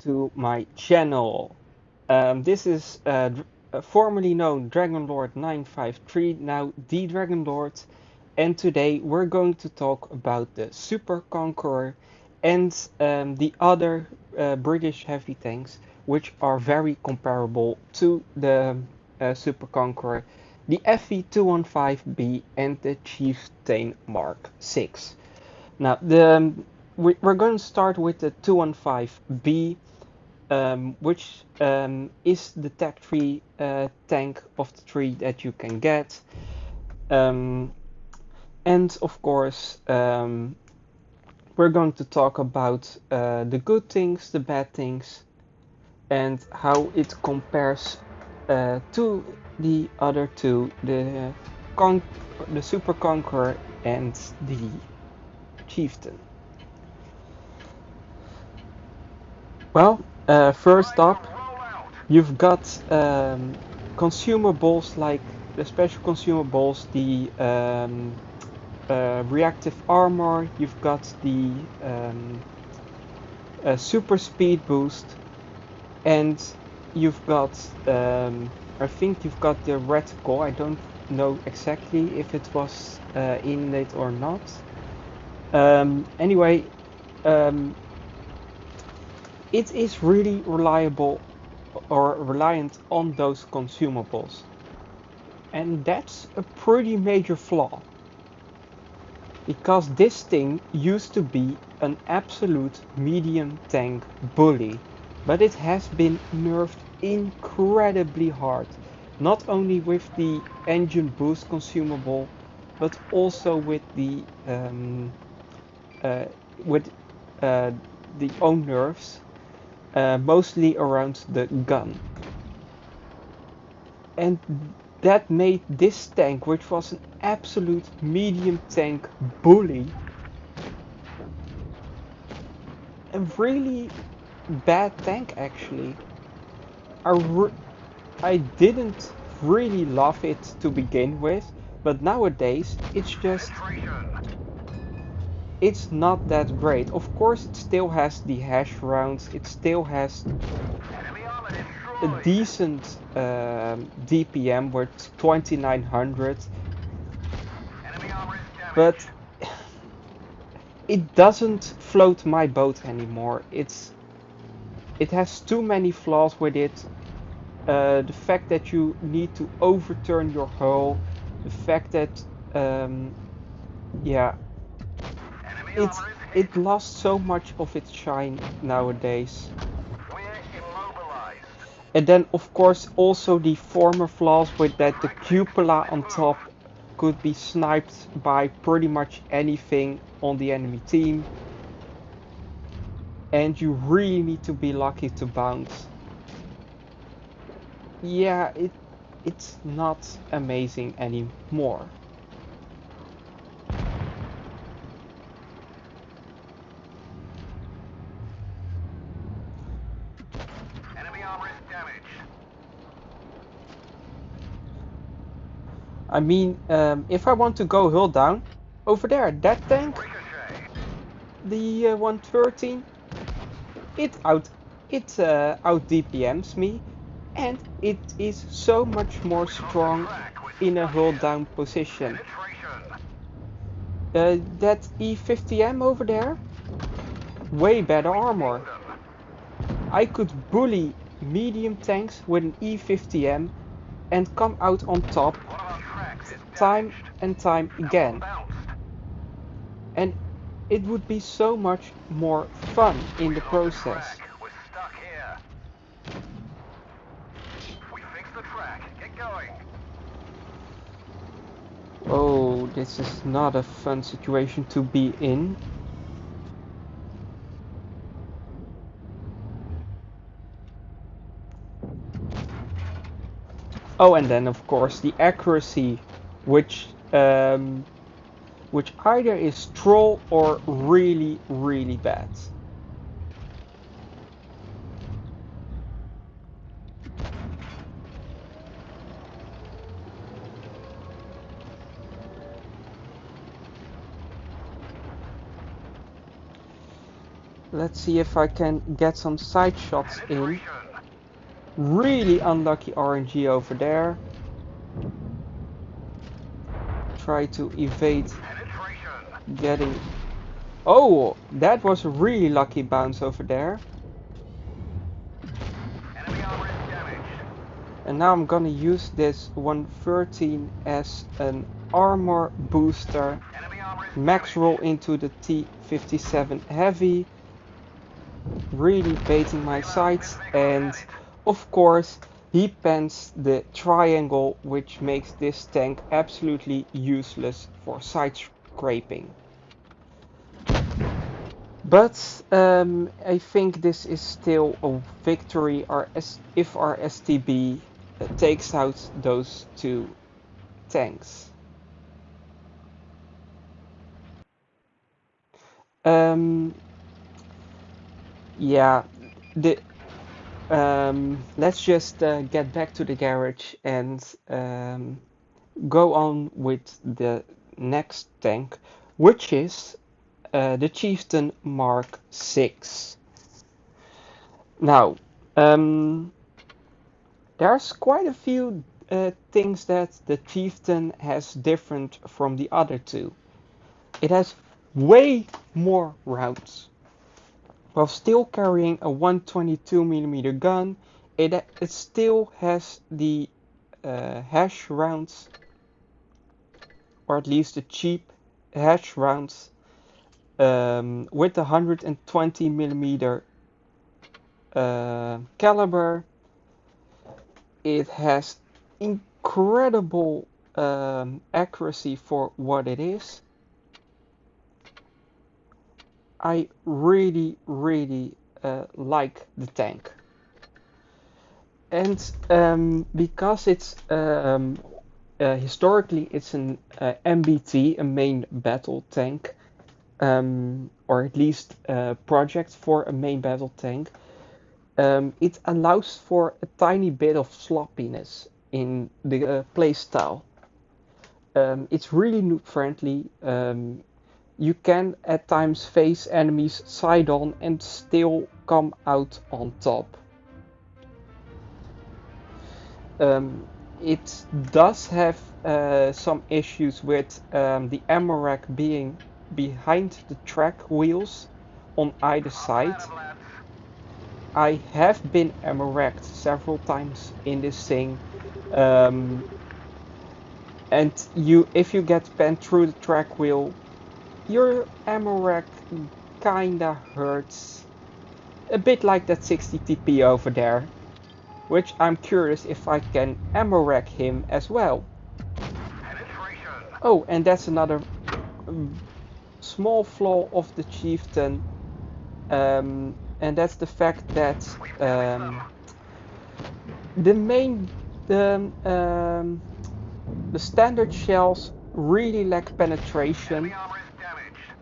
to my channel. This is formerly known Dragon Lord 953, now the Dragon Lord, and today we're going to talk about the Super Conqueror and the other British heavy tanks, which are very comparable to the Super Conqueror, the FV215B and the Chieftain Mark 6. Now, we're going to start with the 215B, which is the Tech 3 tank of the three that you can get. Um, and of course, we're going to talk about the good things, the bad things, and how it compares to the other two, the Super Conqueror and the Chieftain. Well, first up, you've got consumables like the special consumables, the reactive armor, you've got the super speed boost, and you've got, I think you've got the reticle. I don't know exactly if it was in it or not. Anyway, it is really reliable or reliant on those consumables. And that's a pretty major flaw. Because this thing used to be an absolute medium tank bully, but it has been nerfed incredibly hard. Not only with the engine boost consumable, but also with the uh, with the own nerfs, mostly around the gun. And that made this tank, which was an absolute medium tank bully, a really bad tank actually. I didn't really love it to begin with, but nowadays it's not that great. Of course, it still has the hash rounds, it still has a decent DPM with 2900, but it doesn't float my boat anymore. It has too many flaws with it. The fact that you need to overturn your hull, the fact that yeah, it it lost so much of its shine nowadays. And then of course also the former flaws with that the cupola on top could be sniped by pretty much anything on the enemy team. And you really need to be lucky to bounce. Yeah, it's not amazing anymore. I mean, if I want to go hull down, over there, that tank, the 113, it out DPMs me, and it is so much more strong in a hull down position. That E50M over there, way better armor. I could bully medium tanks with an E50M and come out on top time and time again. And it would be so much more fun in the process. Oh, this is not a fun situation to be in. Oh, and then of course the accuracy, which either is troll or really, really bad. Let's see if I can get some side shots in. Really unlucky RNG over there. Try to evade getting... Oh, that was a really lucky bounce over there. And now I'm gonna use this 113 as an armor booster. Max roll into the T57 heavy. Really baiting my sights, and of course he pens the triangle, which makes this tank absolutely useless for side scraping. But I think this is still a victory if our STB takes out those two tanks. Yeah, let's just get back to the garage and go on with the next tank, which is the Chieftain Mark 6. Now, there's quite a few things that the Chieftain has different from the other two. It has way more rounds. While still carrying a 122mm gun, it still has the hash rounds, or at least the cheap hash rounds, with the 120mm caliber. It has incredible accuracy for what it is. I really like the tank, and because it's historically it's an MBT, a main battle tank, or at least a project for a main battle tank. It allows for a tiny bit of sloppiness in the playstyle. It's really noob friendly. You can at times face enemies side on and still come out on top. It does have some issues with the ammo rack being behind the track wheels on either side. I have been ammo racked several times in this thing, and if you get penned through the track wheel, your ammo rack kinda hurts. A bit like that 60 TP over there, which I'm curious if I can ammo rack him as well. Oh, and that's another small flaw of the Chieftain, and that's the fact that the standard shells really lack penetration.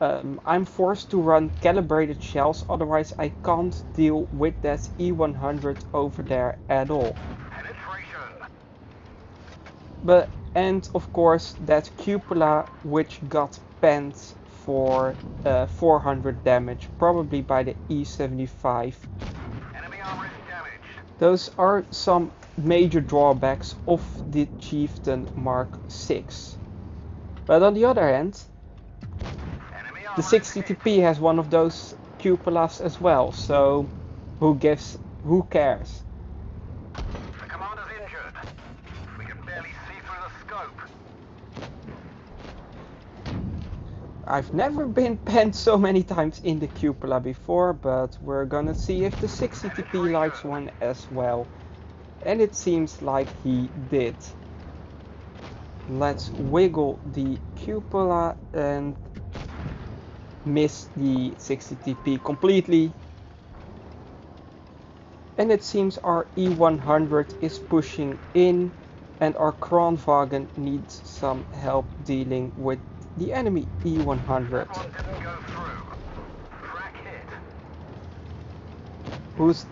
I'm forced to run calibrated shells, otherwise I can't deal with that E100 over there at all. And of course that cupola, which got penned for 400 damage, probably by the E75. Those are some major drawbacks of the Chieftain Mark 6. But on the other hand, the 60 TP has one of those cupolas as well, so who cares? The commander's injured. We can barely see through the scope. I've never been penned so many times in the cupola before, but we're gonna see if the 60 TP likes one as well. And it seems like he did. Let's wiggle the cupola and miss the 60 TP completely. And it seems our E100 is pushing in, and our Kronwagen needs some help dealing with the enemy E100. Who's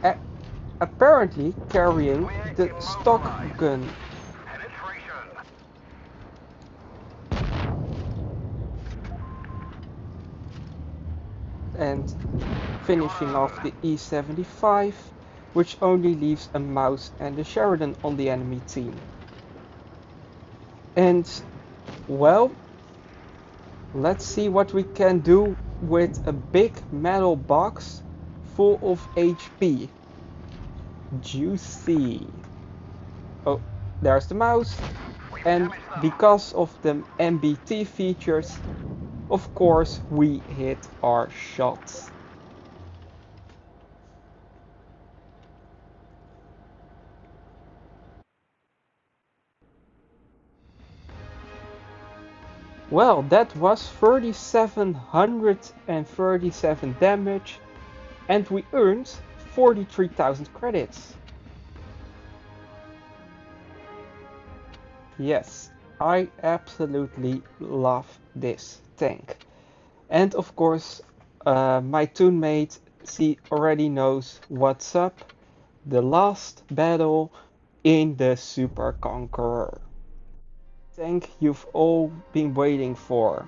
apparently carrying the stock gun. And finishing off the E75, which only leaves a Mouse and a Sheridan on the enemy team. And, well, let's see what we can do with a big metal box full of HP. Juicy. Oh, there's the Mouse. And because of the MBT features, of course we hit our shots. Well, that was 3737 damage, and we earned 43,000 credits. Yes, I absolutely love this tank. And of course, my teammate, she already knows what's up. The last battle in the Super Conqueror. Tank you've all been waiting for.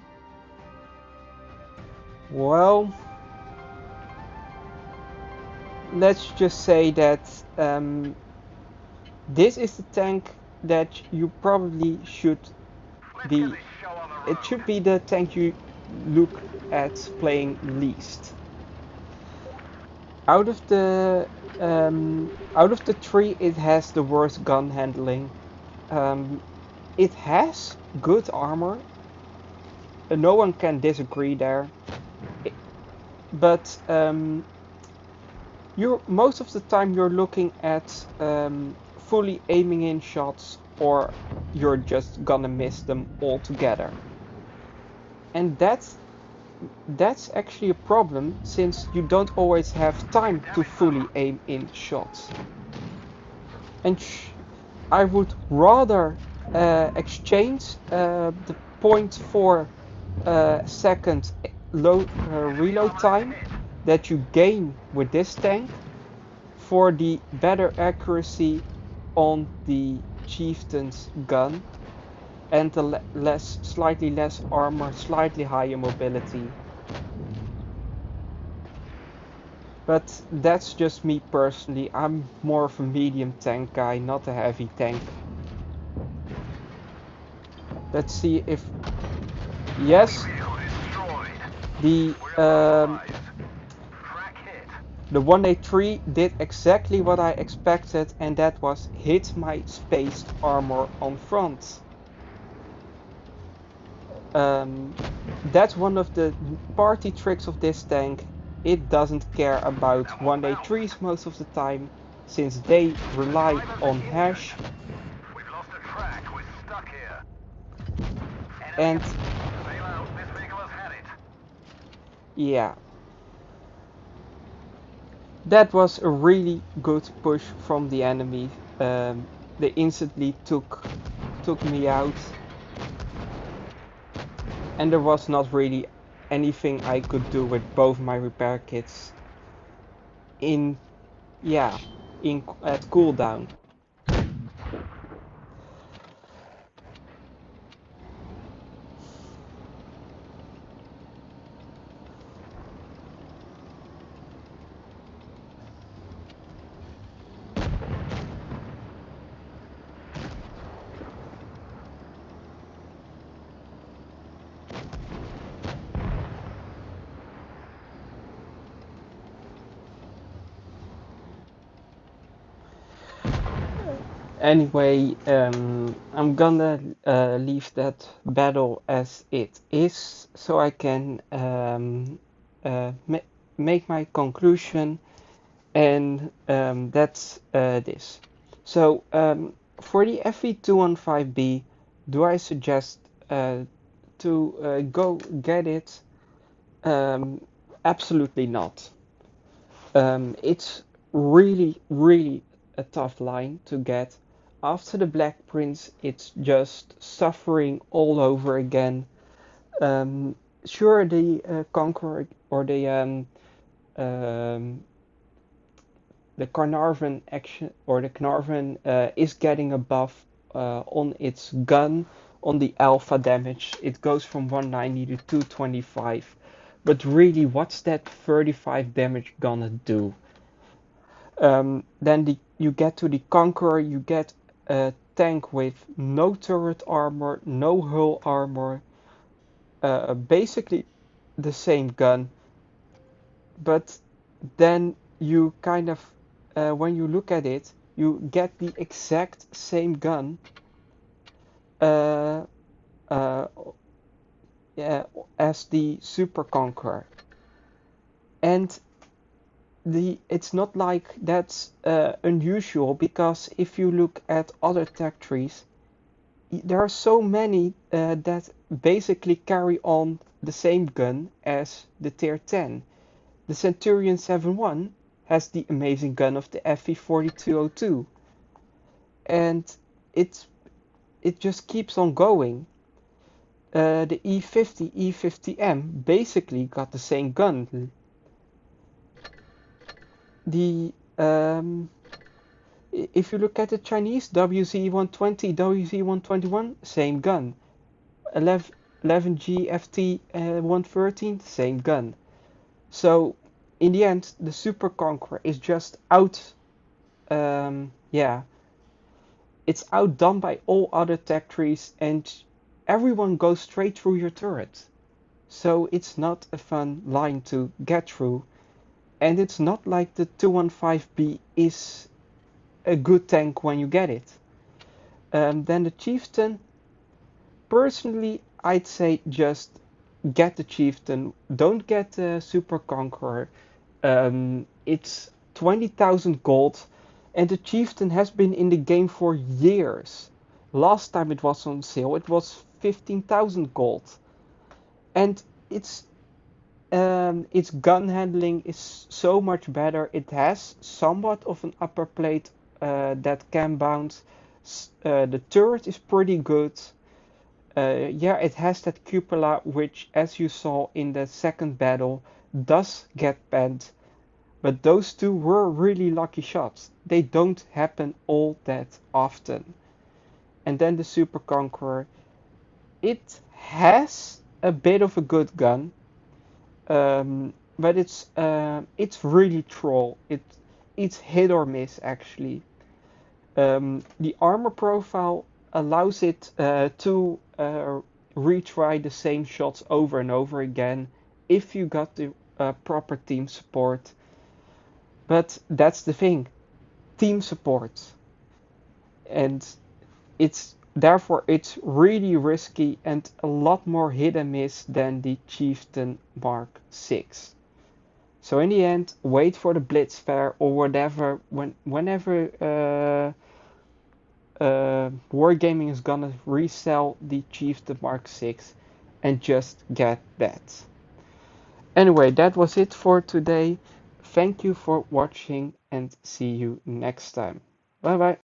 Well, let's just say that this is the tank that you probably should be. It should be the tank you look at playing least. Out of the three, it has the worst gun handling. It has good armor. No one can disagree there. But you're most of the time you're looking at fully aiming in shots, or you're just gonna miss them altogether. And that's actually a problem, since you don't always have time to fully aim in shots. And I would rather exchange the 0.4 second reload time that you gain with this tank for the better accuracy on the Chieftain's gun and the slightly less armor, slightly higher mobility. But that's just me personally. I'm more of a medium tank guy, not a heavy tank. Let's see if... Yes, the 183 did exactly what I expected, and that was hit my spaced armor on front. That's one of the party tricks of this tank. It doesn't care about 183s most of the time, since they rely on hash. We've lost a track. We're stuck here. And Sail out. This vehicle has had it. yeah, that was a really good push from the enemy. They instantly took me out, and there was not really anything I could do with both my repair kits in at cooldown. Anyway, I'm gonna leave that battle as it is, so I can make my conclusion, and that's this. So, for the FV215B, do I suggest to go get it? Absolutely not. It's really a tough line to get. After the Black Prince, it's just suffering all over again. Sure, the Conqueror or um, the Carnarvon action or the Carnarvon is getting a buff on its gun on the alpha damage. It goes from 190 to 225, But really, what's that 35 damage gonna do? Then you get to the Conqueror, you get a tank with no turret armor, no hull armor, basically the same gun, but then you kind of, when you look at it, you get the exact same gun uh, uh, yeah, as the Super Conqueror. And it's not like that's unusual, because if you look at other tech trees, there are so many that basically carry on the same gun as the tier 10. The Centurion 7-1 has the amazing gun of the FV4202, and it's it just keeps on going. The E50, E50M basically got the same gun. The If you look at the Chinese WZ-120, WZ-121, same gun. 11G FT 113, same gun. So in the end, the Super Conqueror is just yeah, it's outdone by all other tech trees, and everyone goes straight through your turret. So it's not a fun line to get through, and it's not like the 215B is a good tank when you get it. Then the Chieftain, personally, I'd say just get the Chieftain. Don't get the Super Conqueror. It's 20,000 gold, and the Chieftain has been in the game for years. Last time it was on sale, it was 15,000 gold, and its gun handling is so much better. It has somewhat of an upper plate that can bounce. The turret is pretty good. Yeah, it has that cupola, which, as you saw in the second battle, does get bent. But those two were really lucky shots. They don't happen all that often. And then the Super Conqueror. It has a bit of a good gun, but it's really troll. It's hit or miss actually. The armor profile allows it to retry the same shots over and over again if you got the proper team support. But that's the thing, team support, and it's really risky and a lot more hit and miss than the Chieftain Mark 6. So in the end, wait for the Blitz Fair or whatever, whenever Wargaming is gonna resell the Chieftain Mark 6, and just get that. Anyway, that was it for today. Thank you for watching, and see you next time. Bye bye.